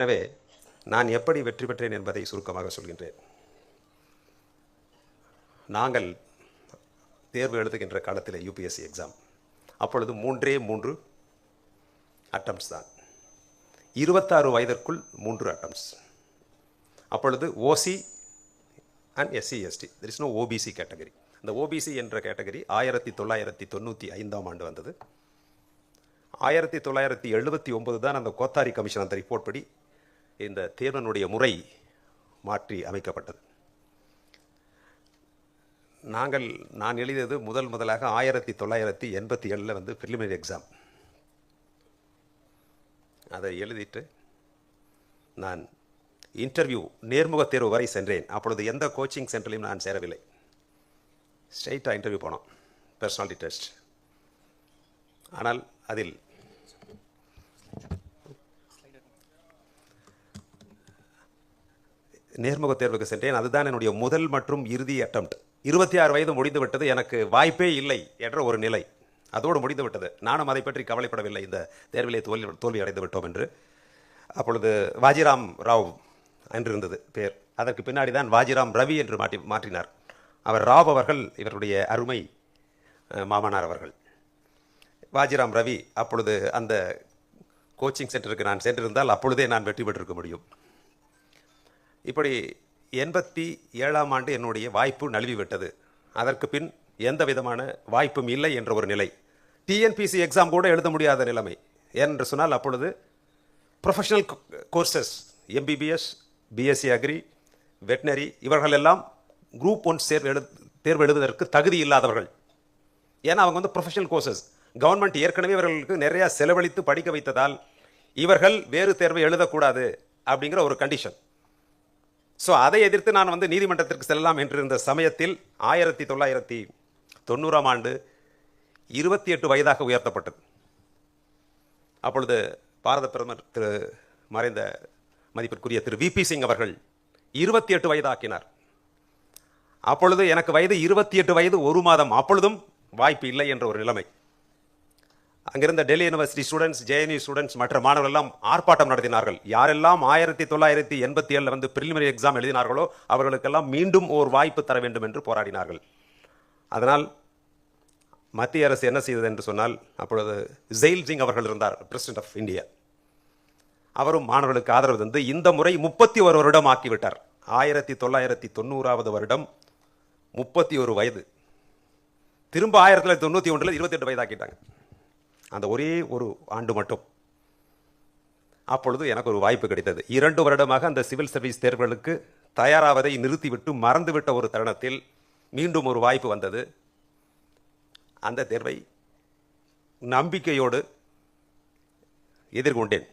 எனவே நான் எப்படி வெற்றி பெற்றேன் என்பதை சுருக்கமாக சொல்கின்றேன். நாங்கள் தேர்வு எழுதுகின்ற காலத்தில் யூபிஎஸ்சி எக்ஸாம் அப்பொழுது 3 அட்டம்ப்ட்ஸ் தான். 26 வயதிற்குள் 3 அட்டம்ப்ட்ஸ். அப்பொழுது OC and SC ST, there is no OBC category. இந்த ஓபிசி என்ற கேட்டகரி 1995ஆம் ஆண்டு வந்தது. 1979 தான் அந்த கோத்தாரி கமிஷன் அந்த ரிப்போர்ட் படி இந்த தேர்வனுடைய முறை மாற்றி அமைக்கப்பட்டது. நான் எழுதியது முதலாக 1987 வந்து ப்ரிலிமினரி எக்ஸாம். அதை எழுதிட்டு நான் இன்டர்வியூ நேர்முக தேர்வு வரை சென்றேன். அப்பொழுது எந்த கோச்சிங் சென்டர்லையும் நான் சேரவில்லை. ஸ்ட்ரெயிட்டாக இன்டர்வியூ போனோம், பர்சனாலிட்டி டெஸ்ட். ஆனால் அதில் நேர்முக தேர்வுக்கு சென்றேன். அதுதான் என்னுடைய முதல் மற்றும் இறுதி அட்டம்ப்ட். 26 வயது முடிந்து விட்டது, எனக்கு வாய்ப்பே இல்லை என்ற ஒரு நிலை. அதோடு முடிந்து விட்டது. நானும் அதை பற்றி கவலைப்படவில்லை, இந்த தேர்விலே தோல்வி அடைந்து விட்டோம் என்று. அப்பொழுது வாஜிராம் ராவ் என்று இருந்தது பேர். அதற்கு பின்னாடி தான் வாஜிராம் ரவி என்று மாற்றினார். அவர் ராவ் அவர்கள் இவருடைய அருமை மாமனார் அவர்கள். வாஜிராம் ரவி. அப்பொழுது அந்த கோச்சிங் சென்டருக்கு நான் சென்றிருந்தால் அப்பொழுதே நான் வெற்றி பெற்றிருக்க முடியும். இப்படி 87ஆம் ஆண்டு என்னுடைய வாய்ப்பு நழுவிவிட்டது. அதற்கு பின் எந்த விதமான வாய்ப்பும் இல்லை என்ற ஒரு நிலை. டிஎன்பிசி எக்ஸாம் கூட எழுத முடியாத நிலைமை. ஏனென்று சொன்னால் அப்பொழுது professional courses MBBS, BSc agri, veterinary இவர்கள் எல்லாம் குரூப் 1 தேர்வு எழுதுவதற்கு தகுதி இல்லாதவர்கள். ஏன்னா அவங்க வந்து ப்ரொஃபஷனல் கோர்சஸ். கவர்மெண்ட் ஏற்கனவே இவர்களுக்கு நிறையா செலவழித்து படிக்க வைத்ததால் இவர்கள் வேறு தேர்வை எழுதக்கூடாது அப்படிங்கிற ஒரு கண்டிஷன். ஸோ அதை எதிர்த்து நான் வந்து நீதிமன்றத்திற்கு செல்லலாம் என்றிருந்த சமயத்தில் 1990ஆம் ஆண்டு 28 வயதாக உயர்த்தப்பட்டது. அப்பொழுது பாரத பிரதமர் மறைந்த மதிப்பிற்குரிய திரு விபி சிங் அவர்கள் 28 வயதாக்கினார். அப்பொழுது எனக்கு வயது 28 வயது 1 மாதம். அப்பொழுதும் வாய்ப்பு இல்லை என்ற ஒரு நிலைமை. அங்கிருந்த Delhi university students, JNU students, மற்ற மாணவர்கள் எல்லாம் ஆர்ப்பாட்டம் நடத்தினார்கள். யாரெல்லாம் 1987 வந்து பிரிலிமினரி எக்ஸாம் எழுதினார்களோ அவர்களுக்கெல்லாம் மீண்டும் ஒரு வாய்ப்பு தர வேண்டும் என்று போராடினார்கள். அதனால் மத்திய அரசு என்ன செய்தது என்று சொன்னால், அப்பொழுது ஜெயில் சிங் அவர்கள் இருந்தார், பிரசிடென்ட் ஆஃப் இந்தியா. அவரும் மாணவர்களுக்கு ஆதரவு தந்து இந்த முறை 31 வருடம் ஆக்கிவிட்டார். 1990ஆவது வருடம் 31 வயது. திரும்ப 1991 28 வயதாக்கிட்டாங்க. அந்த ஒரே ஒரு ஆண்டு மட்டும். அப்பொழுது எனக்கு ஒரு வாய்ப்பு கிடைத்தது. 2 வருடமாக அந்த சிவில் சர்வீஸ் தேர்வுகளுக்கு தயாராவதை நிறுத்திவிட்டு மறந்துவிட்ட ஒரு தருணத்தில் மீண்டும் ஒரு வாய்ப்பு வந்தது. அந்த தேர்வை நம்பிக்கையோடு எதிர்கொண்டேன்.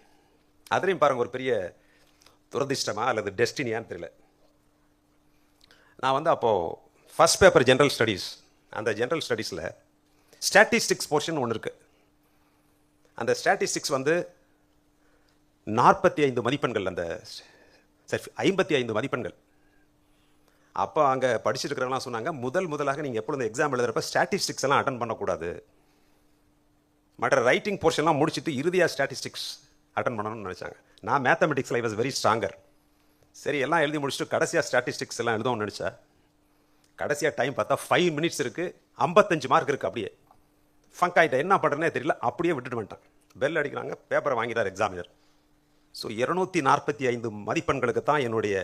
அதுலேயும் பாருங்க, ஒரு பெரிய துரதிர்ஷ்டமா அல்லது டெஸ்டினியான்னு தெரியல. நான் வந்து அப்போது ஃபர்ஸ்ட் பேப்பர் ஜென்ரல் ஸ்டடீஸ், அந்த ஜென்ரல் ஸ்டடீஸில் ஸ்டாட்டிஸ்டிக்ஸ் போர்ஷன் ஒன்று இருக்குது. அந்த ஸ்டாட்டிஸ்டிக்ஸ் வந்து 45 மதிப்பெண்கள், அந்த 55 மதிப்பெண்கள். அப்போ அங்கே படிச்சுட்டு இருக்கிறவங்களாம் சொன்னாங்க, முதலாக நீங்கள் எப்பொழுது எக்ஸாம் எழுதுறப்ப ஸ்டாட்டிஸ்டிக்ஸ் எல்லாம் அட்டன் பண்ணக்கூடாது, மற்ற ரைட்டிங் போர்ஷன்லாம் முடிச்சுட்டு இறுதியாக ஸ்டாட்டிஸ்டிக்ஸ் அட்டன் பண்ணணும்னு நினச்சாங்க. நான் மேத்தமெட்டிக்ஸில் ஐ வாஸ் வெரி ஸ்ட்ராங்கர். சரி, எல்லாம் எழுதி முடிச்சுட்டு கடைசியாக ஸ்டாட்டிஸ்டிக்ஸ் எல்லாம் எழுதணும்னு நினச்சா, கடைசியாக டைம் பார்த்தா 5 மினிட்ஸ் இருக்குது, 55 மார்க் இருக்குது. அப்படியே ஃபங்க் ஆகிட்டேன். என்ன பண்ணுறேன்னே தெரியல, அப்படியே விட்டுட்டு வந்துட்டேன். பெல் அடிக்கிறாங்க, பேப்பரை வாங்கிட்டார் எக்ஸாமினர். ஸோ 245 மதிப்பெண்களுக்கு தான் என்னுடைய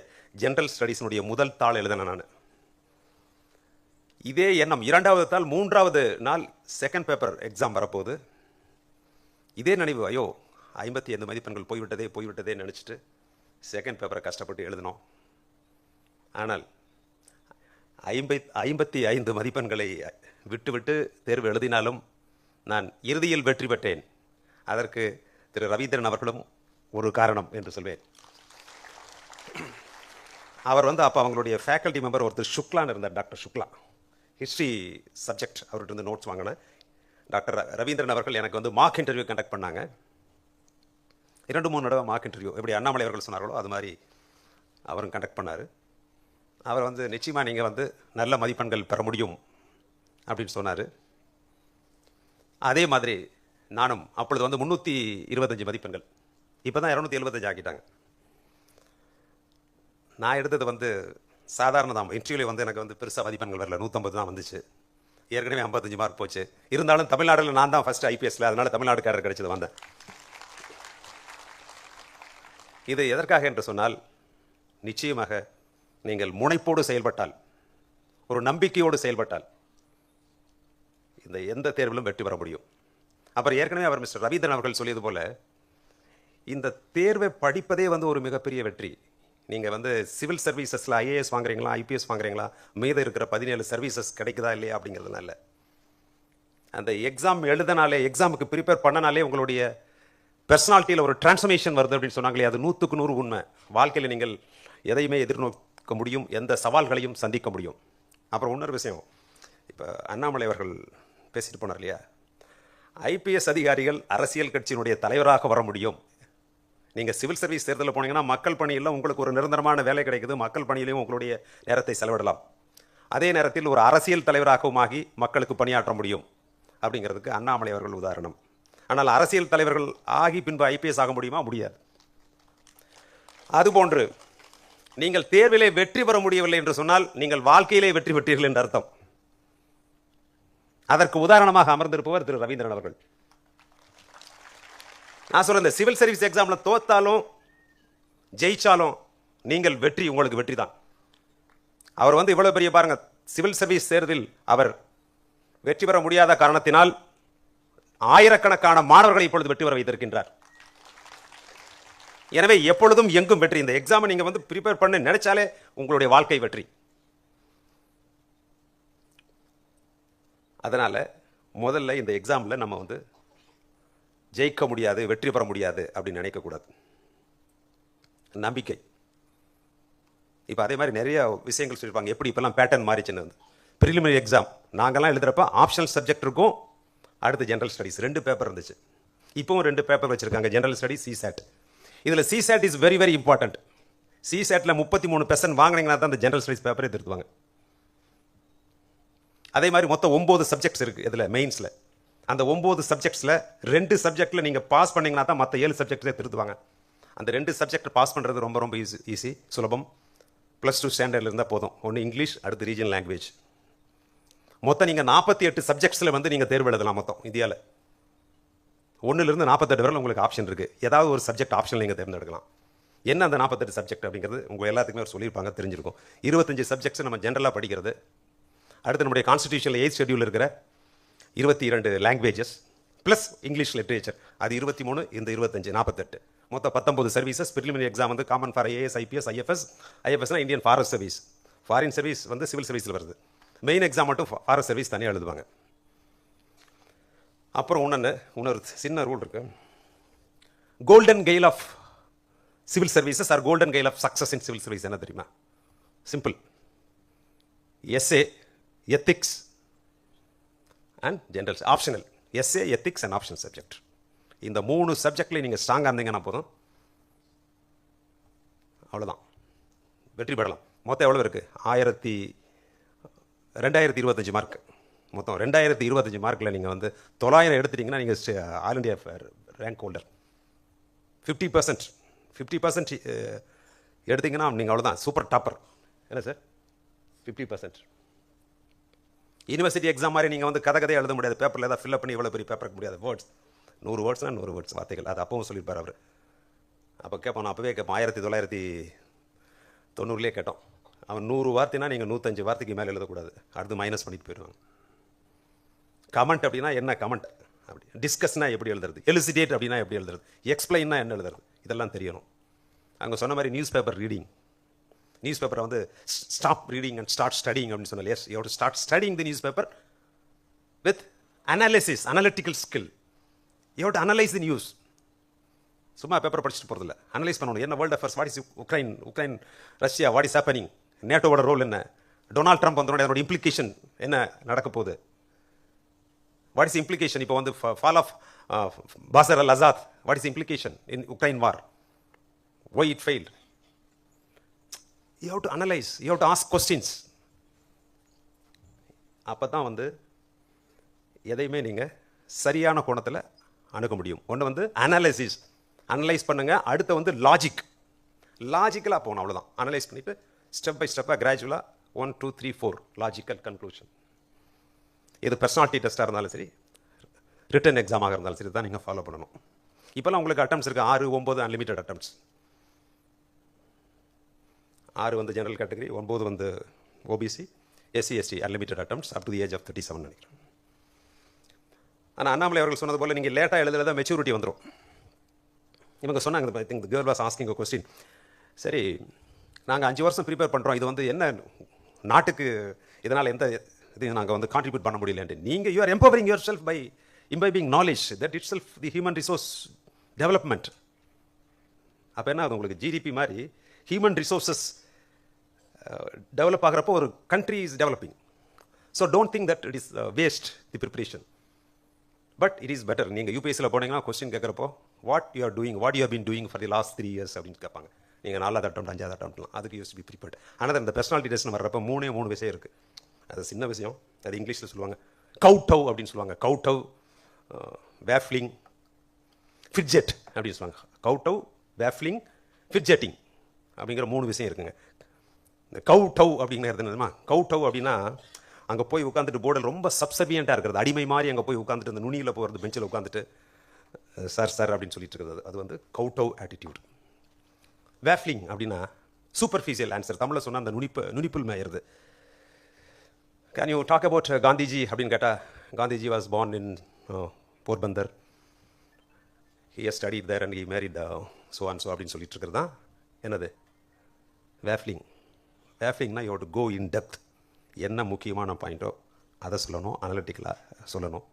ஜென்ரல் ஸ்டடீஸினுடைய முதல் தாள் எழுதினேன் நான். இதே எண்ணம் 2வது தாள் 3வது நாள் செகண்ட் பேப்பர் எக்ஸாம் வரப்போகுது. இதே நினைவு, ஐயோ 55 மதிப்பெண்கள் போய்விட்டதே நினச்சிட்டு செகண்ட் பேப்பரை கஷ்டப்பட்டு எழுதினோம். ஆனால் 55 மதிப்பெண்களை விட்டு தேர்வு எழுதினாலும் நான் இறுதியில் வெற்றி பெற்றேன். அதற்கு திரு ரவீந்திரன் அவர்களும் ஒரு காரணம் என்று சொல்வேன். அவர் வந்து அப்போ அவங்களுடைய ஃபேக்கல்ட்டி மெம்பர் ஒருத்தர் சுக்லான்னு இருந்தார், டாக்டர் சுக்லா. ஹிஸ்ட்ரி சப்ஜெக்ட் அவர்கிட்ட இருந்து நோட்ஸ் வாங்கினேன். டாக்டர் ரவீந்திரன் அவர்கள் எனக்கு வந்து மார்க் இன்டர்வியூ கண்டக்ட் பண்ணாங்க. 2-3 தடவை மார்க் இன்டர்வியூ, எப்படி அண்ணாமலை அவர்கள் சொன்னார்களோ அது மாதிரி அவரும் கண்டக்ட் பண்ணார். அவர் வந்து நிச்சயமாக நீங்கள் வந்து நல்ல மதிப்பெண்கள் பெற முடியும் அப்படின்னு சொன்னார். அதே மாதிரி நானும் அப்பொழுது வந்து 325 மதிப்பெண்கள், இப்போ தான் 275 ஆக்கிட்டாங்க. நான் எடுத்தது வந்து சாதாரண தான். இன்டர்வியூவில் வந்து எனக்கு வந்து பெருசாக மதிப்பெண்கள் வரல, 150 தான் வந்துச்சு. ஏற்கனவே 55 மார்க் போச்சு. இருந்தாலும் தமிழ்நாட்டில் நான் தான் ஃபஸ்ட்டு ஐபிஎஸ்ல, அதனால தமிழ்நாடு கேடர் கிடைச்சது வந்தேன். இது எதற்காக என்று சொன்னால், நிச்சயமாக நீங்கள் முனைப்போடு செயல்பட்டால், ஒரு நம்பிக்கையோடு செயல்பட்டால் இந்த எந்த தேர்விலும் வெற்றி பெற முடியும். அப்புறம் ஏற்கனவே அவர் மிஸ்டர் ரவீந்திரன் அவர்கள் சொல்லியது போல, இந்த தேர்வை படிப்பதே வந்து ஒரு மிகப்பெரிய வெற்றி. நீங்கள் வந்து சிவில் சர்வீசஸில் ஐஏஎஸ் வாங்குறீங்களா, ஐபிஎஸ் வாங்குறீங்களா, மீது இருக்கிற 17 சர்வீசஸ் கிடைக்குதா இல்லையா அப்படிங்கிறதுனால, அந்த எக்ஸாம் எழுதினாலே, எக்ஸாமுக்கு ப்ரிப்பேர் பண்ணனாலே உங்களுடைய பர்சனாலிட்டியில் ஒரு டிரான்ஸ்ஃபர்மேஷன் வருது அப்படின்னு சொன்னாங்களே, அது 100க்கு 100 உண்மை. வாழ்க்கையில் நீங்கள் எதையுமே எதிர்நோக்க முடியும், எந்த சவால்களையும் சந்திக்க முடியும். அப்புறம் இன்னொரு விஷயம், இப்போ அண்ணாமலை அவர்கள் பேசிட்டு போனார் இல்லையா, ஐபிஎஸ் அதிகாரிகள் அரசியல் கட்சியினுடைய தலைவராக வர முடியும். நீங்கள் சிவில் சர்வீஸ் தேர்தலில் போனீங்கன்னா மக்கள் பணியில் உங்களுக்கு ஒரு நிரந்தரமான வேலை கிடைக்குது, மக்கள் பணியிலையும் உங்களுடைய நேரத்தை செலவிடலாம். அதே நேரத்தில் ஒரு அரசியல் தலைவராகவும் ஆகி மக்களுக்கு பணியாற்ற முடியும் அப்படிங்கிறதுக்கு அண்ணாமலை அவர்கள் உதாரணம். ஆனால் அரசியல் தலைவர்கள் ஆகி பின்பு ஐபிஎஸ் ஆக முடியுமா? முடியாது. அதுபோன்று நீங்கள் தேர்விலே வெற்றி பெற முடியவில்லை என்று சொன்னால் நீங்கள் வாழ்க்கையிலே வெற்றி பெற்றீர்கள் என்று அர்த்தம். அதற்கு உதாரணமாக அமர்ந்திருப்பவர் திரு ரவீந்திரன் அவர்கள். நான் சொல்றேன், இந்த சிவில் சர்வீஸ் எக்ஸாம்ல தோத்தாலும் ஜெயிச்சாலும் நீங்கள் வெற்றி, உங்களுக்கு வெற்றி தான். அவர் வந்து இவ்வளவு பெரிய பாருங்க, சிவில் சர்வீஸ் தேர்வில் அவர் வெற்றி பெற முடியாத காரணத்தினால் ஆயிரக்கணக்கான மாணவர்களை இப்பொழுது வெற்றி பெற வைத்திருக்கின்றார். எனவே எப்பொழுதும் எங்கும் வெற்றி. இந்த எக்ஸாமை நீங்க வந்து ப்ரிப்பேர் பண்ண நினைச்சாலே உங்களுடைய வாழ்க்கை வெற்றி. அதனால முதல்ல இந்த எக்ஸாம்ல நம்ம வந்து ஜெயிக்க முடியாது, வெற்றி பெற முடியாது அப்படின்னு நினைக்கக்கூடாது. நம்பிக்கை. இப்போ அதே மாதிரி நிறைய விஷயங்கள் சொல்லியிருப்பாங்க, எப்படி இப்பெல்லாம் பேட்டர்ன் மாறிச்சுன்னு. ப்ரிலிமினரி எக்ஸாம் நாங்கள்லாம் எழுதுறப்ப ஆப்ஷனல் சப்ஜெக்ட் இருக்கும், அடுத்து ஜெனரல் ஸ்டடீஸ் 2 பேப்பர் இருந்துச்சு. இப்போவும் 2 பேப்பர் வச்சிருக்காங்க, ஜெனரல் ஸ்டடீஸ், சிசாட். இதில் CSAT is very very important. சிசாட்டில் 33% வாங்கினீங்கன்னா தான் அந்த ஜெனரல் ஸ்டடீஸ் பேப்பரே திருத்துவாங்க. அதே மாதிரி மொத்தம் 9 சப்ஜெக்ட்ஸ் இருக்குது இதில் மெயின்ஸில். அந்த 9 சப்ஜெக்ட்ஸில் 2 சப்ஜெக்டில் நீங்கள் பாஸ் பண்ணிங்கன்னா தான் மற்ற 7 சப்ஜெக்ட்ஸே திருத்துவாங்க. அந்த 2 சப்ஜெக்ட் பாஸ் பண்ணுறது ரொம்ப ரொம்ப ஈஸி, சுலபம். +2 ஸ்டாண்டர்டில் இருந்தால் போதும். ஒன்று இங்கிலீஷ், அடுத்து ரீஜனல் லாங்குவேஜ். மொத்தம் நீங்கள் 48 சப்ஜெக்ட்ஸில் வந்து நீங்கள் தேர்வு எழுதலாம். மொத்தம் இந்தியாவில் 1லிருந்து 48 வரை உங்களுக்கு ஆப்ஷன் இருக்குது. ஏதாவது ஒரு சப்ஜெக்ட் ஆப்ஷன் நீங்கள் தேர்ந்தெடுக்கலாம். என்ன அந்த 48 சப்ஜெக்ட் அப்படிங்கிறது உங்கள் எல்லாத்துக்குமே அவர் சொல்லியிருப்பாங்க, தெரிஞ்சிருக்கும். 25 சப்ஜெக்ட்ஸ் நம்ம ஜென்ரலாக படிக்கிறது. அடுத்து நம்முடைய கான்ஸ்டிடியூஷனில் 8th ஷெட்யூல் இருக்கிற 22 லாங்குவேஜஸ் ப்ளஸ் இங்கிலீஷ் லிட்ரேச்சர், அது 23, இந்த 25, 48. மொத்தம் 19 சர்வீசஸ். ப்ரிலிமினரி எக்ஸாம் வந்து காமன் ஃபார் ஐஏஎஸ், ஐபிஎஸ், ஐஎஃப்எஸ்னா Indian forest service. Foreign service வந்து சிவில் சர்வீஸில் வருது. மெயின் எக்ஸாம் மட்டும் ஃபாரஸ்ட் சர்வீஸ் தனியாக எழுதுவாங்க. அப்புறம் இன்னொரு சின்ன ரூல் இருக்கு. Golden grail of civil services or golden grail of success in civil service என்ன தெரியுமா? Simple. Essay, ethics and general, optional. Essay, ethics and optional subject. இந்த 3 சப்ஜெக்ட்லையும் நீங்கள் ஸ்ட்ராங்காக இருந்தீங்கன்னா போதும், அவ்வளோதான், வெற்றி பெறலாம். மொத்தம் எவ்வளோ இருக்குது? 2025 மார்க். மொத்தம் 2025 மார்க்கில் நீங்கள் வந்து 900 எடுத்துட்டீங்கன்னா நீங்கள் ஆல் இண்டியா ரேங்க் ஹோல்டர். 50% எடுத்தீங்கன்னா நீங்கள் அவ்வளோதான், சூப்பர் டாப்பர். என்ன சார்? 50%. யூனிவர்சிட்டி எக்ஸாம் மாதிரி நீங்கள் வந்து கதை எழுத முடியாது, பேப்பரில் ஏதாவது ஃபில்அப் பண்ணி இவ்வளோ பெரிய பேப்பருக்கு முடியாது. வேர்ட்ஸ் 100 வேர்ட்ஸ்னா 100 வேர்ட்ஸ் வார்த்தைகள். அது அப்பவும் சொல்லியிருப்பார் அவர். அப்போ கேட்போம், நான் அப்போவே கேட்போம், 1990 கேட்டோம். அவன் 100 வார்த்தைனா நீங்கள் 105 வார்த்தைக்கு மேலே எழுதக்கூடாது, அடுத்து மைனஸ் பண்ணிட்டு போயிடுவாங்க. கமெண்ட் அப்படின்னா என்ன கமெண்ட், அப்படி டிஸ்கஸ்னா எப்படி எழுதுறது, எலிசிடேட் அப்படின்னா எப்படி எழுதுறது, எக்ஸ்பிளைன்னா என்ன எழுதுறது, இதெல்லாம் தெரியணும். அங்கே சொன்ன மாதிரி நியூஸ் பேப்பர் ரீடிங், நியூஸ் பேப்பரை வந்து stop reading and start studying அப்படின்னு சொன்னால், yes, you have to start studying the newspaper with analysis, analytical skill. You have to analyse the news. சும்மா பேப்பர் படிச்சுட்டு போகிறதில்ல, அனலைஸ் பண்ணணும். என்ன world affairs, what is Ukraine Russia, what is happening, நேட்டோவோட role என்ன, Donald Trump வந்தோட அதோட implication என்ன நடக்க போகுது, வாட் இஸ் இம்ப்ளிகேஷன், இப்போ வந்து fall of Bashar al Assad, what is implication in Ukraine war, why it failed. You have to analyse, you have to ask questions. அப்போ தான் வந்து எதையுமே நீங்கள் சரியான கோணத்தில் அணுக முடியும். ஒன்று வந்து அனலைஸ் பண்ணுங்க, அடுத்து வந்து லாஜிக். லாஜிக்கலாக போகணும், அவ்வளோதான். அனலைஸ் பண்ணிவிட்டு ஸ்டெப் பை ஸ்டெப்பாக கிராஜுவலாக 1 2 3 4 லாஜிக்கல் கன்க்ளூஷன். இது பர்சனாலிட்டி டெஸ்ட்டாக இருந்தாலும் சரி, ரிட்டன் எக்ஸாமாக இருந்தாலும் சரி, தான் நீங்கள் ஃபாலோ பண்ணணும். இப்போல்லாம் உங்களுக்கு அட்டம்ஸ் இருக்குது 6 9 அன்லிமிட்டட் அட்டம்ஸ். 6 வந்து ஜெனரல் கேட்டகரி, 9 வந்து OBC, SC ST unlimited attempts up to the age of 37 நினைக்கிறேன். ஆனால் அண்ணாமலை அவர்கள் சொன்னது போல் நீங்கள் லேட்டாக எழுதுறதா மெச்சூரிட்டி வந்துடும். இவங்க சொன்னாங்க, I think the girl was asking a question, சரி நாங்கள் 5 வருஷம் ப்ரிப்பேர் பண்ணுறோம், இது வந்து என்ன நாட்டுக்கு இதனால் எந்த இது நாங்கள் வந்து கான்ட்ரிபியூட் பண்ண முடியலன்ட்டு. நீங்கள் you are empowering yourself by imbibing knowledge, that itself the human resource development. அப்போ என்ன அது உங்களுக்கு ஜிடிபி மாதிரி ஹியூமன் ரிசோர்ஸஸ் டெவலப் ஆகிறப்போ ஒரு country is developing. So don't think that it is waste the preparation, but it is better. நீங்கள் யூபிஎஸ்சியில் போனீங்கன்னா கொஸ்டின் கேட்குறப்போ what you are doing, what you have been doing for the last 3 years அப்படின்னு கேட்பாங்க. நீங்கள் 4வது அட்டம் 5வது அட்டம்லாம் அதுக்கு யூஸ் பி ப்ரிப்பேர்ட். ஆனால் இந்த பர்சனாலிட்டி டெஸ்ட்னு வர்றப்போ 3 விஷயம் இருக்குது. அது சின்ன விஷயம், அது இங்கிலீஷில் சொல்லுவாங்க கவுட்டவ் அப்படின்னு சொல்லுவாங்க. கவுட்டவ், வேஃப்லிங், ஃபிட்ஜெட் அப்படின்னு சொல்லுவாங்க. கவுட்டவ், வேஃப்லிங், ஃபிட்ஜெட்டிங் அப்படிங்கிற 3 விஷயம் இருக்குங்க. இந்த கவுட்டவ் அப்படிங்கிறது என்னதுமா, கவுட்டவ் அப்படின்னா அங்கே போய் உட்காந்துட்டு போர்டில் ரொம்ப சப்சர்வியண்ட்டாக இருக்கிறது, அடிமை மாதிரி அங்கே போய் உட்காந்துட்டு அந்த நுனியில் போகிறது, பெஞ்சில் உட்காந்துட்டு சார் சார் அப்படின்னு சொல்லிட்டு இருக்கிறது, அது வந்து கவுட்டவ் ஆட்டிடியூட். வேஃப்லிங் அப்படின்னா சூப்பர்ஃபிஷியல் ஆன்சர், தமிழில் சொன்னால் அந்த நுனிப்புல் மேயறது. Can you talk about Gandhiji அப்படின்னு கேட்டால், Gandhiji was born in Porbandar, he has studied there and he married so and so அப்படின்னு சொல்லிட்டு இருக்கிறது தான் என்னது வேஃப்லிங். வேஃப்லிங்னா you have to go in depth, என்ன முக்கியமான பாயிண்ட்டோ அதை சொல்லணும், அனலிட்டிக்கலாக சொல்லணும்.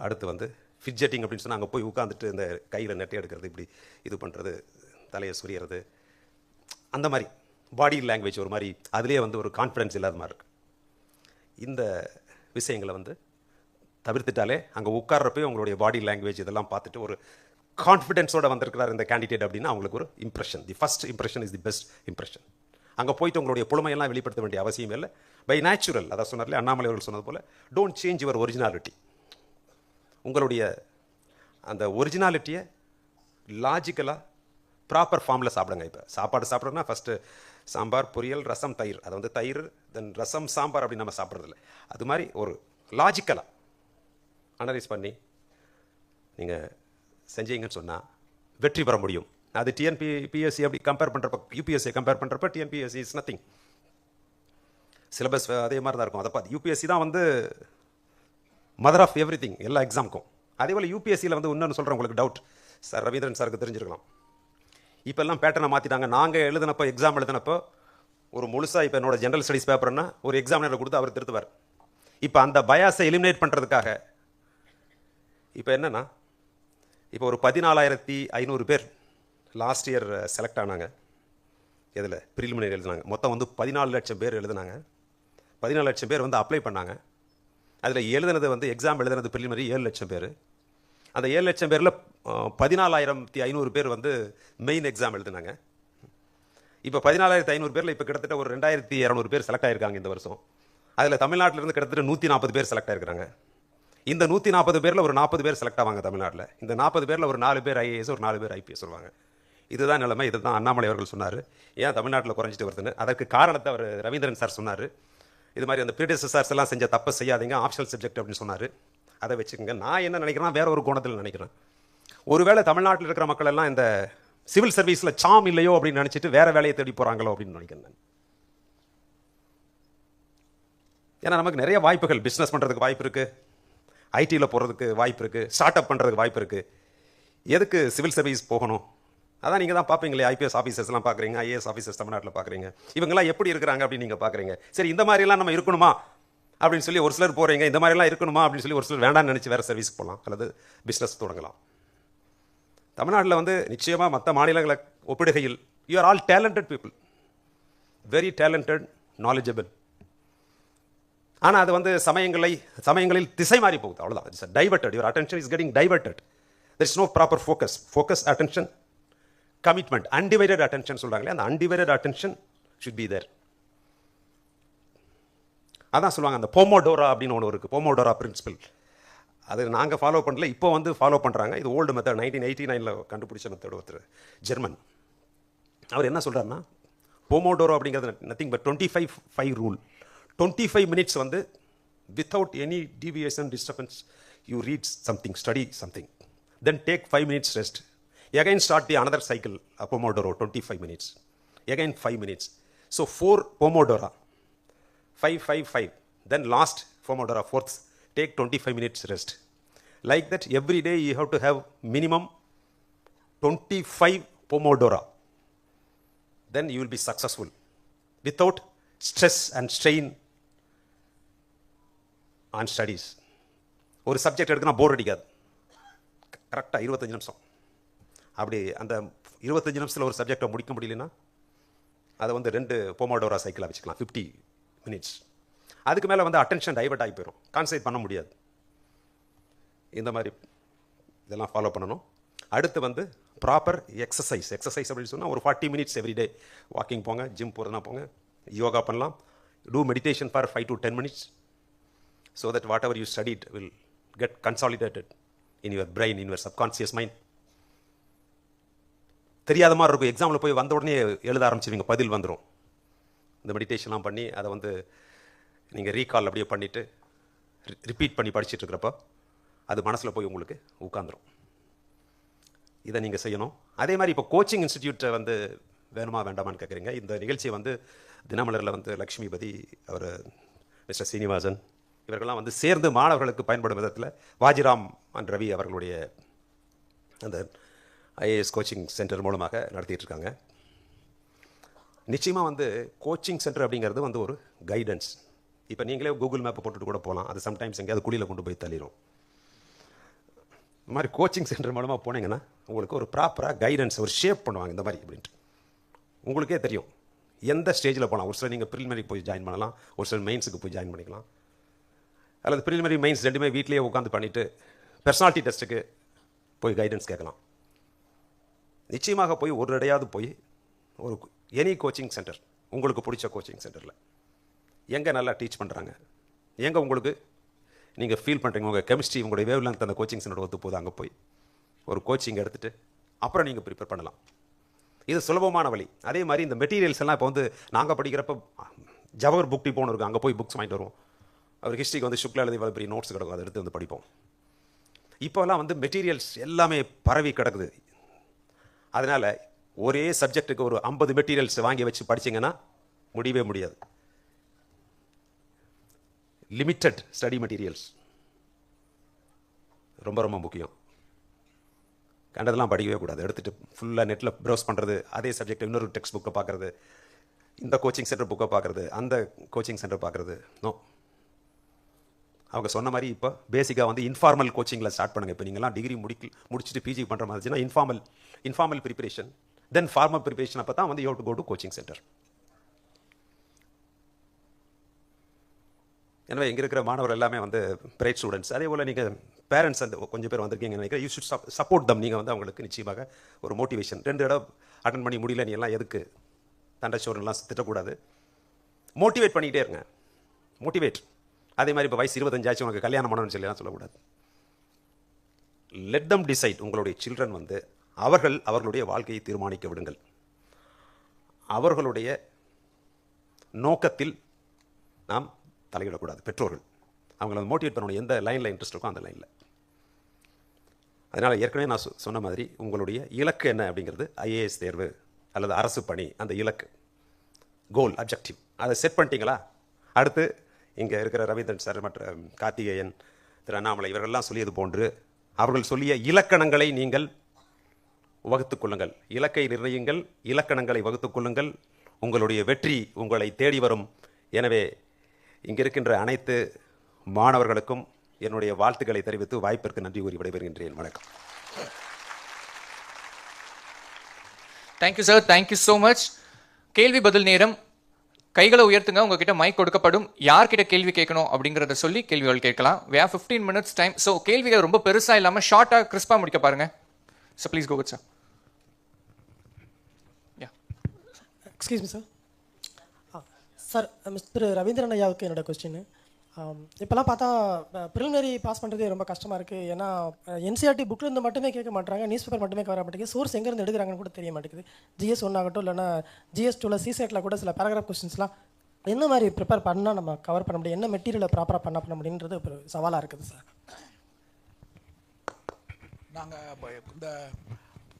அடுத்து வந்து ஃபிட்ஜெட்டிங் அப்படின்னு சொன்னால் அங்கே போய் உட்காந்துட்டு இந்த கையில் நெட்டை எடுக்கிறது, இப்படி இது பண்ணுறது, தலையை சொரியறது, அந்த மாதிரி பாடி லாங்குவேஜ் ஒரு மாதிரி அதுலேயே வந்து ஒரு கான்ஃபிடென்ஸ் இல்லாத மாதிரி இருக்குது. இந்த விஷயங்களை வந்து தவிர்த்துட்டாலே அங்கே உட்கார்றப்பே உங்களுடைய பாடி லாங்குவேஜ் இதெல்லாம் பார்த்துட்டு ஒரு கான்ஃபிடென்ஸோடு வந்திருக்கிறார் இந்த கேண்டிடேட் அப்படின்னா அவங்களுக்கு ஒரு impression. The first impression is the best impression. அங்கே போயிட்டு உங்களுடைய புலமையெல்லாம் வெளிப்படுத்த வேண்டிய அவசியம் இல்லை. பை நேச்சுரல், அதான் சொன்னார்ல அண்ணாமலை அவர்கள் சொன்னது போல், டோன்ட் சேஞ்ச் யுவர் ஒரிஜினாலிட்டி. உங்களுடைய அந்த ஒரிஜினாலிட்டியை லாஜிக்கலாக ப்ராப்பர் ஃபார்மில் சாப்பிடுங்க. இப்போ சாப்பாடு சாப்பிட்றோன்னா ஃபஸ்ட்டு சாம்பார், பொரியல், ரசம், தயிர், அதை வந்து தயிர் தென் ரசம், சாம்பார் அப்படின்னு நம்ம சாப்பிட்றதில்ல. அது மாதிரி ஒரு லாஜிக்கலாக அனலைஸ் பண்ணி நீங்கள் செஞ்சீங்கன்னு சொன்னால் வெற்றி பெற முடியும். அது டிஎன்பிஎஸ்சி அப்படி கம்பேர் பண்ணுறப்ப, யூபிஎஸ்சியை கம்பேர் பண்ணுறப்ப டிஎன்பிஎஸ்சி இஸ் நத்திங். சிலபஸ் அதே மாதிரி தான் இருக்கும். அதை பார்த்து யூபிஎஸ்சி தான் வந்து மதர் ஆஃப் எவ்ரி திங் எல்லா எக்ஸாமுக்கும். அதே போல் யூபிஎஸ்சியில் வந்து இன்னொன்று சொல்கிறேன், உங்களுக்கு டவுட் சார் ரவீந்திரன் சாருக்கு தெரிஞ்சிருக்கலாம். இப்போல்லாம் பேட்டர்னை மாற்றிட்டாங்க. நாங்கள் எழுதினப்போ, எக்ஸாம் எழுதினப்போ ஒரு முழுசாக இப்போ என்னோட ஜென்ரல் ஸ்டடீஸ் பேப்பர்னா ஒரு எக்ஸாமினர் கொடுத்து அவர் திருத்துவார். இப்போ அந்த பயாஸை எலிமினேட் பண்ணுறதுக்காக இப்போ என்னென்னா, இப்போ ஒரு 14,500 பேர் லாஸ்ட் இயர் செலக்ட் ஆனாங்க. இதில் ப்ரிலிமினரி எழுதினாங்க. மொத்தம் வந்து 14 லட்சம் பேர் எழுதினாங்க. 14 லட்சம் பேர் வந்து அப்ளை பண்ணாங்க. அதில் எழுதுனது வந்து எக்ஸாம் எழுதுனது ப்ரிலிமினரி 7 லட்சம் பேர். அந்த 7 லட்சம் பேரில் 14,500 பேர் வந்து மெயின் எக்ஸாம் எழுதுனாங்க. இப்போ 14,500 பேரில் இப்போ கிட்டத்தட்ட ஒரு 2,200 பேர் செலக்ட் ஆகிருக்காங்க இந்த வருஷம். அதில் தமிழ்நாட்டிலேருந்து கிட்டத்தட்ட 140 பேர் செலக்ட் ஆகிருக்காங்க. இந்த 140 பேரில் ஒரு 40 பேர் செலக்ட் ஆவாங்க தமிழ்நாட்டில். இந்த 40 பேரில் ஒரு 4 பேர் ஐஏஎஸ், ஒரு 4 பேர் ஐபிஎஸ் வருவாங்க. இதுதான் நிலைமை. இதுதான் அண்ணாமலை அவர்கள் சொன்னார். ஏன் தமிழ்நாட்டில் குறைஞ்சிட்டு வருதுன்னு அதற்கு காரணத்தை அவர் ரவீந்திரன் சார் சொன்னார். இது மாதிரி அந்த ப்ரீடெசஸர்ஸ் எல்லாம் செஞ்ச தப்பை செய்யாதீங்க, ஆப்ஷனல் சப்ஜெக்ட் அப்படின்னு சொன்னார். அதை வச்சுக்கோங்க. நான் என்ன நினைக்கிறேன்னா, வேற ஒரு கோணத்தில் நினைக்கிறேன். ஒருவேளை தமிழ்நாட்டில் இருக்கிற மக்கள் எல்லாம் இந்த சிவில் சர்வீஸில் சாம் இல்லையோ அப்படின்னு நினச்சிட்டு வேற வேலையை தேடி போகிறாங்களோ அப்படின்னு நினைக்கிறேன் நான். ஏன்னா நமக்கு நிறைய வாய்ப்புகள், பிஸ்னஸ் பண்ணுறதுக்கு வாய்ப்பு இருக்குது, ஐடியில் போகிறதுக்கு வாய்ப்பு இருக்குது, ஸ்டார்ட் அப் பண்ணுறதுக்கு வாய்ப்பு இருக்குது. எதுக்கு சிவில் சர்வீஸ் போகணும்? அதான் நீங்கள் தான் பார்ப்பீங்களே, ஐபிஎஸ் ஆஃபீஸர்ஸ்லாம் பார்க்குறீங்க, ஐஏஎஸ் ஆஃபீஸர்ஸ் தமிழ்நாட்டில் பார்க்குறீங்க. இவங்கெல்லாம் எப்படி இருக்கிறாங்க அப்படின்னு நீங்கள் பார்க்குறீங்க. சரி, இந்த மாதிரிலாம் நம்ம இருக்கணுமா அப்படின்னு சொல்லி ஒரு சிலர் போகிறீங்க. இந்த மாதிரிலாம் இருக்கணுமா அப்படின்னு சொல்லி ஒரு சிலர் வேண்டாம்னு நினச்சி வேறு சர்வீஸ்க்கு போகலாம், அல்லது பிஸ்னஸ் தொடங்கலாம். தமிழ்நாட்டில் வந்து நிச்சயமாக மற்ற மாநிலங்களை ஒப்பிடுகையில் you are all talented people, very talented, knowledgeable. ஆனால் அது வந்து சமயங்களில் திசை மாறி போகுது, அவ்வளோதான். It's diverted, your attention is getting diverted. There is no proper focus, attention, commitment, undivided attention சொல்கிறாங்களே, அந்த undivided attention should be there. அதான் சொல்லுவாங்க, அந்த போமோடோரா அப்படின்னு ஒன்று இருக்குது, போமோடோரா பிரின்சிபல். அது நாங்கள் ஃபாலோ பண்ணல, இப்போ வந்து ஃபாலோ பண்ணுறாங்க. இது ஓல்டு மெத்தட், 1989 கண்டுபிடிச்ச மெத்தட். ஒருத்தர் ஜெர்மன், அவர் என்ன சொல்கிறாருன்னா, போமோடோரோ அப்படிங்கிறது நத்திங் பட் 25-5 ரூல். 25 மினிட்ஸ் வந்து without any deviation disturbance you read something, study something, then take 5 minutes rest, again start the another cycle Pomodoro 25 minutes, again 5 minutes. So 4 போமோடோரா, 5-5-5, then last pomodoro, fourth, take 25 minutes rest. Like that every day you have to have minimum 25 pomodoro, then you will be successful without stress and strain on studies. ஒரு subject எடுக்கணும், போர் அடிக்காது. கரெக்டாக 25 நிமிஷம். அப்படி அந்த 25 நிமிஷத்தில் ஒரு சப்ஜெக்டை முடிக்க முடியலன்னா அதை வந்து 2 போமோடோரா சைக்கிளாக வச்சுக்கலாம், 50 மினிட்ஸ். அதுக்கு மேலே வந்து அட்டென்ஷன் டைவர்ட் ஆகி போயிடும், கான்சன்ட்ரேட் பண்ண முடியாது. இந்த மாதிரி இதெல்லாம் ஃபாலோ பண்ணணும். அடுத்து வந்து ப்ராப்பர் எக்ஸசைஸ் அப்படின்னு சொன்னால் ஒரு 40 மினிட்ஸ் எவ்ரிடே வாக்கிங் போங்க, ஜிம் போகிறதுனா போங்க, யோகா பண்ணலாம், two meditation for 5 to 10 minutes, so that what ever you studied will get consolidated in your brain, in your subconscious mind. தெரியாத மாதிரி இருக்கும், எக்ஸாமில் போய் வந்த உடனே எழுத ஆரம்பிச்சிருவீங்க, பதில் வந்துடும். இந்த மெடிடேஷன்லாம் பண்ணி அதை வந்து நீங்கள் ரீகால் அப்படியே பண்ணிவிட்டு ரிப்பீட் பண்ணி படிச்சுட்டு இருக்கிறப்போ அது மனசில் போய் உங்களுக்கு உட்காந்துரும். இதை நீங்கள் செய்யணும். அதே மாதிரி இப்போ கோச்சிங் இன்ஸ்டிடியூட்டை வந்து வேணுமா வேண்டாமான்னு கேட்குறீங்க. இந்த நிகழ்ச்சியை வந்து தினமலரில் வந்து லக்ஷ்மிபதி, அவர் மிஸ்டர் சீனிவாசன் இவர்கள்லாம் வந்து சேர்ந்து மாணவர்களுக்கு பயன்படும் விதத்தில் வாஜிராம் அண்ட் ரவி அவர்களுடைய அந்த ஐஏஎஸ் கோச்சிங் சென்டர் மூலமாக நடத்திட்டு இருக்காங்க. நிச்சயமாக வந்து கோச்சிங் சென்டர் அப்படிங்கிறது வந்து ஒரு கைடன்ஸ். இப்போ நீங்களே கூகுள் மேப்பை போட்டுட்டு கூட போகலாம், அது சம்டைம்ஸ் எங்கேயாவது குழியில் கொண்டு போய் தள்ளிடும். இந்த மாதிரி கோச்சிங் சென்டர் மூலமாக போனீங்கன்னா உங்களுக்கு ஒரு ப்ராப்பராக கைடன்ஸ், ஒரு ஷேப் பண்ணுவாங்க இந்த மாதிரி அப்படின்ட்டு. உங்களுக்கே தெரியும் எந்த ஸ்டேஜில் போகலாம். ஒரு சில நீங்கள் ப்ரிலிமினரி போய் ஜாயின் பண்ணலாம், ஒரு சில மெயின்ஸுக்கு போய் ஜாயின் பண்ணிக்கலாம், அல்லது ப்ரிலிமினரி மெயின்ஸ் ரெண்டுமே வீட்லேயே உட்காந்து பண்ணிவிட்டு பர்சனாலிட்டி டெஸ்ட்டுக்கு போய் கைடன்ஸ் கேட்கலாம். நிச்சயமாக போய் ஒரு இடையாவது போய் ஒரு எனி கோச்சிங் சென்டர், உங்களுக்கு பிடிச்ச கோச்சிங் சென்டரில் எங்கே நல்லா டீச் பண்ணுறாங்க, எங்கே உங்களுக்கு நீங்கள் ஃபீல் பண்ணுறீங்க, உங்கள் கெமிஸ்ட்ரி உங்களுடைய வேவ் லென்த் அந்த கோச்சிங் சென்டர் ஒத்து போது, அங்கே போய் ஒரு கோச்சிங் எடுத்துகிட்டு அப்புறம் நீங்கள் ப்ரிப்பேர் பண்ணலாம். இது சுலபமான வழி. அதே மாதிரி இந்த மெட்டீரியல்ஸ் எல்லாம் இப்போ வந்து நாங்கள் படிக்கிறப்ப ஜவஹர் புக் டிப்போன்னு இருக்கும், அங்கே போய் புக்ஸ் வாங்கிட்டு வருவோம். அவர் ஹிஸ்ட்ரிக்கு வந்து சுக்லா எழுதி பெரிய நோட்ஸ் கிடக்கும், அதை எடுத்து வந்து படிப்போம். இப்போல்லாம் வந்து மெட்டீரியல்ஸ் எல்லாமே பரவி கிடக்குது. அதனால் ஒரே சப்ஜெக்ட்டுக்கு ஒரு 50 மெட்டீரியல்ஸ் வாங்கி வச்சு படிச்சிங்கன்னா முடியவே முடியாது. லிமிட்டட் ஸ்டடி மெட்டீரியல்ஸ் ரொம்ப ரொம்ப முக்கியம். கண்டதெல்லாம் படிக்கவே கூடாது. எடுத்துகிட்டு ஃபுல்லாக நெட்டில் ப்ரௌஸ் பண்ணுறது, அதே சப்ஜெக்ட் இன்னொரு டெக்ஸ்ட் புக்கை பார்க்குறது, இந்த கோச்சிங் சென்டர் புக்கை பார்க்குறது, அந்த கோச்சிங் சென்டர் பார்க்குறது, நோ. அவங்க சொன்ன மாதிரி இப்போ பேசிக்காக வந்து இன்ஃபார்மல் கோச்சிங்கில் ஸ்டார்ட் பண்ணுங்கள். இப்போ நீங்கள்லாம் டிகிரி முடிச்சுட்டு பிஜி பண்ணுற மாதிரிச்சுன்னா informal preparation, then formal preparation. அப்போ தான் வந்து you have to go to coaching centre. எனவே இங்கே இருக்கிற மாணவர் எல்லாமே வந்து பிரைட் ஸ்டூடெண்ட்ஸ். அதே போல் நீங்கள் பேரண்ட்ஸ் அந்த கொஞ்சம் பேர் வந்திருக்கீங்கன்னு நினைக்கிறேன். யூ ஷுட் சப்போர்ட் தம். நீங்கள் வந்து அவங்களுக்கு நிச்சயமாக ஒரு மோட்டிவேஷன். 2 இடம் அட்டன் பண்ணி முடியல, நீ எல்லாம் எதுக்கு தண்டச்சோறுலாம் திட்டக்கூடாது. மோட்டிவேட் பண்ணிக்கிட்டே இருங்க, மோட்டிவேட். அதே மாதிரி இப்போ வயசு 25 ஆச்சு உனக்கு கல்யாணம் பண்ணணும்னு சொல்லலாம் சொல்லக்கூடாது. Let them decide. உங்களுடைய சில்ட்ரன் வந்து அவர்களுடைய வாழ்க்கையை தீர்மானிக்க விடுங்கள். அவர்களுடைய நோக்கத்தில் நாம் தலையிடக்கூடாது. பெற்றோர்கள் அவங்கள மோட்டிவேட் பண்ணணும், எந்த லைனில் இன்ட்ரெஸ்ட் இருக்கோ அந்த லைனில். அதனால் ஏற்கனவே நான் சொன்ன மாதிரி உங்களுடைய இலக்கு என்ன அப்படிங்கிறது, ஐஏஎஸ் தேர்வு அல்லது அரசு பணி, அந்த இலக்கு, கோல், அப்ஜெக்டிவ், அதை செட் பண்ணிட்டீங்களா? அடுத்து இங்கே இருக்கிற ரவீந்திரன் சார், மற்ற கார்த்திகேயன், திரு அண்ணாமலை இவர்கள்லாம் சொல்லியது போன்று அவர்கள் சொல்லிய இலக்கணங்களை நீங்கள் வகுத்துக் கொள்ளுங்கள். இலக்கை நிர்ணயிங்கள், இலக்கணங்களை வகுத்துக் கொள்ளுங்கள். உங்களுடைய வெற்றி உங்களை தேடி வரும். எனவே இங்கே இருக்கின்ற அனைத்து மாணவர்களுக்கும் என்னுடைய வாழ்த்துக்களை தெரிவித்து வாய்ப்பிற்கு நன்றி கூறி விடைபெறுகின்றேன். வணக்கம். Thank you sir, thank you so much. கேள்வி பதில் நேரம். கைகளை உயர்த்துங்க, உங்ககிட்ட மைக் கொடுக்கப்படும். யார்கிட்ட கேள்வி கேட்கணும் அப்படிங்கிறத சொல்லி கேள்விகள் கேட்கலாம். we have 15 minutes time. So கேள்விகள் ரொம்ப பெருசாக இல்லாமல் ஷார்ட்டாக கிறிஸ்பாக முடிக்க பாருங்க. So please go with sir. Excuse me sir. Sir, mister Ravindran ஐயாவுக்கு என்னோட கொஸ்டின். இப்போலாம் பார்த்தா ப்ரிலிமினரி பாஸ் பண்ணுறதே ரொம்ப கஷ்டமாக இருக்குது. ஏன்னா என்சிஆர்டி புக்லேருந்து மட்டுமே கேட்க மாட்டாங்க, நியூஸ் பேப்பர் மட்டுமே கவர மாட்டேங்குது, சோர்ஸ் எங்கேருந்து எடுக்கிறாங்கன்னு கூட தெரிய மாட்டேங்குது. GS 1 ஆகட்டும், இல்லைனா GS 2ல சிசெட்டில் கூட சில பேராகிராஃப் கொஸ்டின்ஸ்லாம் என்ன மாதிரி ப்ரிப்பேர் பண்ணால் நம்ம கவர் பண்ண முடியும், என்ன மெட்டீரியலை ப்ராப்பராக பண்ண முடியுன்றது ஒரு சவாலாக இருக்குது சார். நாங்கள் இந்த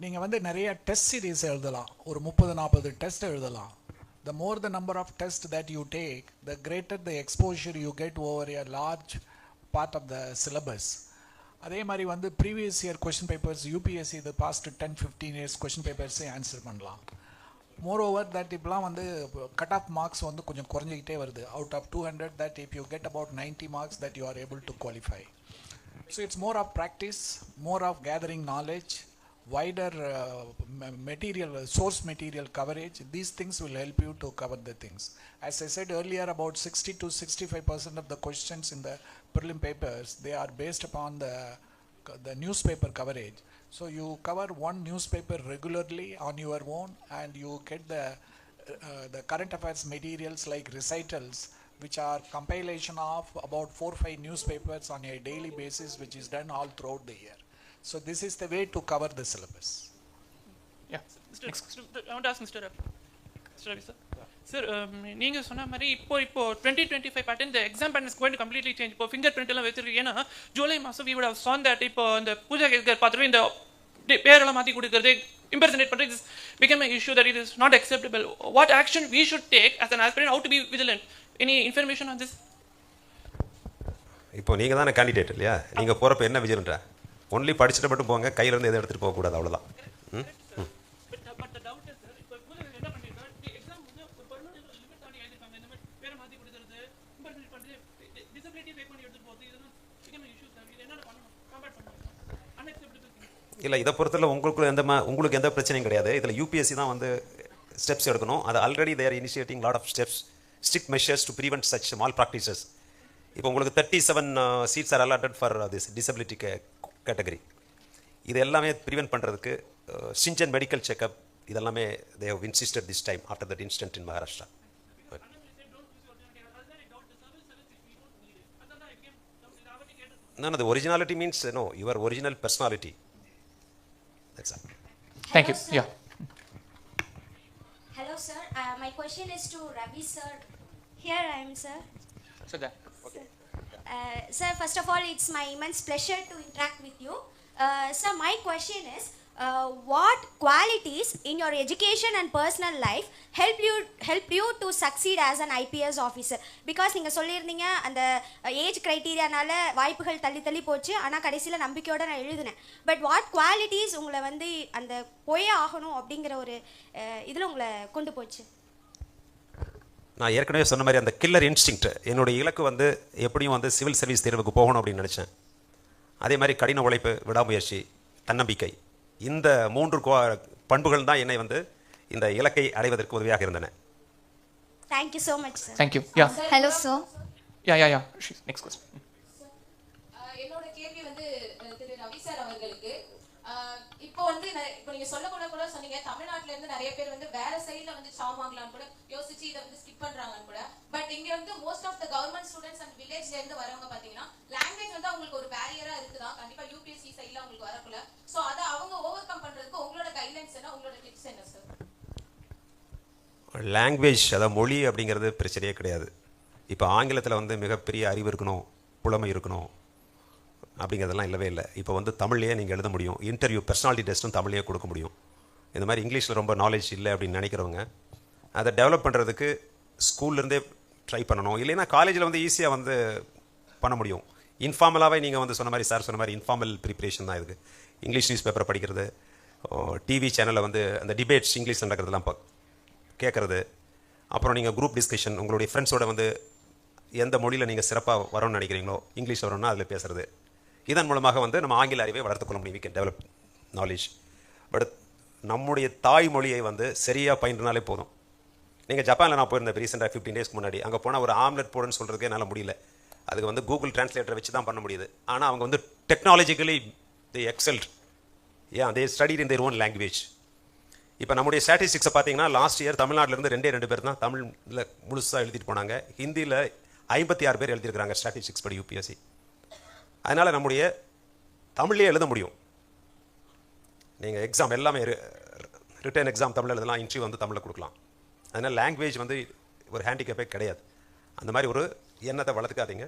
நீங்கள் வந்து நிறைய டெஸ்ட் சீரீஸ் எழுதலாம், ஒரு 30-40 டெஸ்ட் எழுதலாம். The more the number of tests that you take, the greater the exposure you get over a large part of the syllabus. அதே மாதிரி வந்து previous year question papers UPSC இது பாஸ்ட் 10-15 இயர்ஸ் கொஷின் பேப்பர்ஸே ஆன்சர் பண்ணலாம். More over that இப்போலாம் வந்து cut off marks வந்து கொஞ்சம் குறைஞ்சிக்கிட்டே வருது. Out of 200 that if you get about 90 marks that you are able to qualify. So it's more of practice, more of gathering knowledge, wider material, source material coverage. These things will help you to cover the things. As I said earlier, about 60-65% of the questions in the prelim papers, they are based upon the newspaper coverage. So you cover one newspaper regularly on your own, and you get the current affairs materials like recitals, which are compilation of about 4-5 newspapers on a daily basis, which is done all throughout the year. So this is the way to cover the syllabus. Yeah. I want to ask Mr. Ravi, sir. Sir, நீங்கள் சொன்ன மாதிரி இப்போ 2025 pattern the exam pattern is going to completely change. இப்போ finger print எல்லாம் வச்சிருக்கு. ஏன்னா ஜூலை மாதம் we would have saw that இப்போ இந்த பூஜா கேட்கற பார்த்துட்டு இந்த பேரெல்லாம் மாற்றி கொடுக்கறது impersonate பண்ணுறது became an issue that it is not acceptable. What action we should take as an aspirant, how to be vigilant? Any information on this? இப்போ நீங்கள் தானே கேண்டிடேட் இல்லையா, நீங்கள் போகிறப்ப என்ன விஜயன்றா ஒன்லி படிச்சுட்டு மட்டும் போங்க, கையிலேருந்து எதை எடுத்துகிட்டு போகக்கூடாது, அவ்வளோதான். இல்லை, இதை பொறுத்தவரை உங்களுக்கு எந்த பிரச்சனையும் கிடையாது. இதில் UPSC தான் வந்து ஸ்டெப்ஸ் எடுக்கணும். அது already there initiating lot of steps, strict measures to prevent such malpractices. இப்போ உங்களுக்கு 37 seats are allotted for this disability category. இது எல்லாமே ப்ரிவென்ட் பண்ணுறதுக்கு ஸ்ட்ரிஞ்சன்ட் மெடிக்கல் செக்அப் இதெல்லாமே they have insisted this time after that incident in Maharashtra. No, the originality means no, your original personality. That's all. Thank you. Yeah. Hello, sir. My question is to Ravi, sir. Here I am, sir. So that. Okay. Sir, first of all, it's my immense pleasure to interact with you. Sir, my question is, what qualities in your education and personal life help you to succeed as an IPS officer? Because நீங்க சொல்லியிருந்தீங்க அந்த age கிரைட்டீரியானால வாய்ப்புகள் தள்ளி போச்சு, ஆனால் கடைசியில் நம்பிக்கையோட நான் எழுதினேன். பட் வாட் குவாலிட்டிஸ் உங்களை வந்து அந்த போயே ஆகணும் அப்படிங்கிற ஒரு இதில் உங்களை கொண்டு போச்சு? நான் ஏற்கனவே சொன்ன மாதிரி அந்த கில்லர் இன்ஸ்டிங்க்ட், என்னுடைய இலக்கு வந்து எப்படியும் வந்து சிவில் சர்வீஸ் தேர்வுக்கு போகணும் அப்படின்னு நினச்சேன். அதே மாதிரி கடின உழைப்பு, விடாமுயற்சி, தன்னம்பிக்கை, இந்த 3 பண்புகள் தான் என்னை வந்து இந்த இலக்கை அடைவதற்கு உதவியாக இருந்தன. Thank you so much, sir. Thank you. Yeah. Hello, sir. Yeah. Next question. என்னோட கேள்வி வந்து திரு ரவி சார் அவர்களுக்கு. இப்போ வந்து இப்போ நீங்க கூட சொன்னீங்க தமிழ்நாட்டுல இருந்து நிறைய பேர் வந்து வேற சைடுல வந்து ஜாப் வாங்கலாம் கூட யோசிச்சு இத வந்து ஸ்கிப் பண்றாங்கன்னு கூட. பட் இங்க வந்து most of the government students and வில்லேஜ்ல இருந்து வரவங்க பாத்தீங்கன்னா லாங்குவேஜ் வந்து அவங்களுக்கு ஒரு பேரியரா இருக்குதா கண்டிப்பா UPSC சைடுல அவங்களுக்கு வரக்குள்ள. சோ அத அவங்க ஓவர் கம் பண்றதுக்கு உங்களோட கைட்லைன்ஸ் என்ன, உங்களோட டிப்ஸ் என்ன சார்? லாங்குவேஜ், அதாவது மொழி அப்படிங்கிறது பிரச்சனையே கிடையாது. இப்போ ஆங்கிலத்தில் வந்து மிகப்பெரிய அறிவு இருக்கணும், புலமை இருக்கணும் அப்படிங்கிறதெல்லாம் இல்லவே இல்லை. இப்போ வந்து தமிழ்லேயே நீங்கள் எழுத முடியும், இன்டர்வியூ பர்சனாலிட்டி டெஸ்ட்டும் தமிழ்லேயே கொடுக்க முடியும். இந்த மாதிரி இங்கிலீஷில் ரொம்ப நாலேஜ் இல்லை அப்படின்னு நினைக்கிறவங்க அதை டெவலப் பண்ணுறதுக்கு ஸ்கூல்லேருந்தே ட்ரை பண்ணணும். இல்லைன்னா காலேஜில் வந்து ஈஸியாக வந்து பண்ண முடியும். இன்ஃபார்மலாகவே நீங்கள் வந்து சொன்ன மாதிரி சார் சொன்ன மாதிரி இன்ஃபார்மல் ப்ரிப்ரேஷன் தான் இதுக்கு. இங்கிலீஷ் நியூஸ் பேப்பரை படிக்கிறது, டிவி சேனலில் வந்து அந்த டிபேட்ஸ் இங்கிலீஷ் நடக்கிறதுலாம் கேட்குறது, அப்புறம் நீங்கள் குரூப் டிஸ்கஷன் உங்களுடைய ஃப்ரெண்ட்ஸோட வந்து எந்த மொழியில் நீங்கள் சிறப்பாக வரணும்னு நினைக்கிறீங்களோ இங்கிலீஷ் வரணும்னா அதில் பேசுகிறது. இதன் மூலமாக வந்து நம்ம ஆங்கில அறிவை வளர்த்துக்கொள்ள முடியும். We can develop knowledge. But நம்முடைய தாய்மொழியை வந்து சரியாக பயின்றுனாலே போதும். நீங்கள் ஜப்பானில் நான் போயிருந்தேன் ரீசெண்டாக 15 டேஸ்க்கு முன்னாடி. அங்கே போனால் ஒரு ஆம்லெட் போடுன்னு சொல்கிறதுக்கே என்னால் முடியல. அதுக்கு வந்து கூகுள் டிரான்ஸ்லேட்டரை வச்சு தான் பண்ண முடியுது. ஆனால் அவங்க வந்து technologically the எக்ஸல்ட். They studied in their own language. இப்போ நம்முடைய ஸ்டாட்டிஸ்டிக்ஸை பார்த்தீங்கன்னா லாஸ்ட் இயர் தமிழ்நாட்டிலேருந்து 2 பேர் தான் தமிழில் முழுசாக எழுதிட்டு போனாங்க. ஹிந்தியில் 56 பேர் எழுதியிருக்கிறாங்க ஸ்டாட்டிஸ்டிக்ஸ் படி யூபிஎஸ்சி. அதனால் நம்முடைய தமிழ்லேயே எழுத முடியும். நீங்கள் எக்ஸாம் எல்லாமே ரிட்டன் எக்ஸாம் தமிழ் எழுதலாம், இன்டர்வியூ வந்து தமிழில் கொடுக்கலாம். அதனால் லாங்குவேஜ் வந்து ஒரு ஹேண்டிகேப்பே கிடையாது. அந்த மாதிரி ஒரு எண்ணத்தை வளர்த்துக்காதீங்க.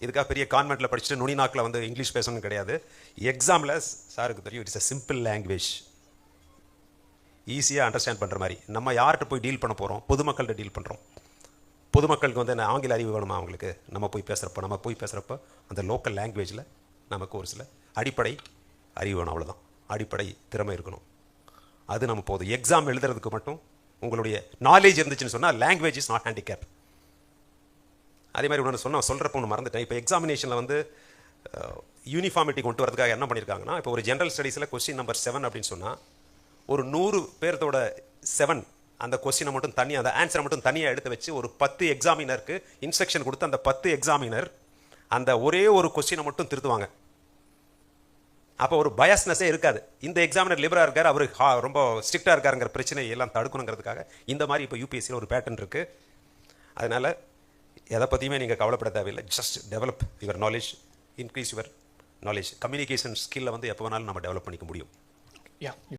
இதுக்காக பெரிய கான்வென்ட்டில் படிச்சுட்டு நுனி நாக்கில் வந்து இங்கிலீஷ் பேசணும்னு கிடையாது. எக்ஸாமில் சாருக்கு தெரியும், இட்ஸ் a சிம்பிள் லாங்குவேஜ், ஈஸியாக அண்டர்ஸ்டாண்ட் பண்ணுற மாதிரி. நம்ம யார்கிட்ட போய் டீல் பண்ண போகிறோம்? பொதுமக்கள்கிட்ட டீல் பண்ணுறோம். பொதுமக்களுக்கு வந்து என்ன ஆங்கில அறிவு வேணுமா அவங்களுக்கு? நம்ம போய் பேசுகிறப்ப அந்த லோக்கல் லாங்குவேஜில் நமக்கு ஒரு சில அடிப்படை அறிவு வேணும், அவ்வளோதான். அடிப்படை திறமை இருக்கணும், அது நம்ம போதும். எக்ஸாம் எழுதுறதுக்கு மட்டும் உங்களுடைய நாலேஜ் இருந்துச்சுன்னு சொன்னால் லாங்குவேஜ் இஸ் நாட் ஹேண்டிகேப். அதே மாதிரி ஒன்று சொல்கிறப்ப ஒன்று மறந்துட்டேன். இப்போ எக்ஸாமினேஷனில் வந்து யூனிஃபார்மிட்டி கொண்டு வரதுக்காக என்ன பண்ணியிருக்காங்கன்னா, இப்போ ஒரு ஜென்ரல் ஸ்டடீஸில் கொஸ்டின் நம்பர் 7 அப்படின்னு சொன்னால் ஒரு 100 பேர்த்தோட 7 அந்த கொஸ்டினை மட்டும் தனியாக, அந்த ஆன்சரை மட்டும் தனியாக எடுத்து வச்சு ஒரு 10 எக்ஸாமினருக்கு இன்ஸ்ட்ரக்ஷன் கொடுத்து அந்த 10 எக்ஸாமினர் அந்த ஒரே ஒரு கொஸ்டினை மட்டும் திருத்துவாங்க. அப்போ ஒரு பயஸ்னஸே இருக்காது. இந்த எக்ஸாமினர் லிபராக இருக்கார், அவர் ரொம்ப ஸ்ட்ரிக்டாக இருக்காருங்கிற பிரச்சனையை எல்லாம் தடுக்கணுங்கிறதுக்காக இந்த மாதிரி இப்போ யூபிஎஸ்சியில் ஒரு பேட்டர்ன் இருக்குது. அதனால் எதை பற்றியுமே நீங்கள் கவலைப்பட தேவையில்லை. Just develop your knowledge, increase your knowledge. Communication ஸ்கில்லை வந்து எப்போ வேணாலும் நம்ம டெவலப் பண்ணிக்க முடியும். Yeah.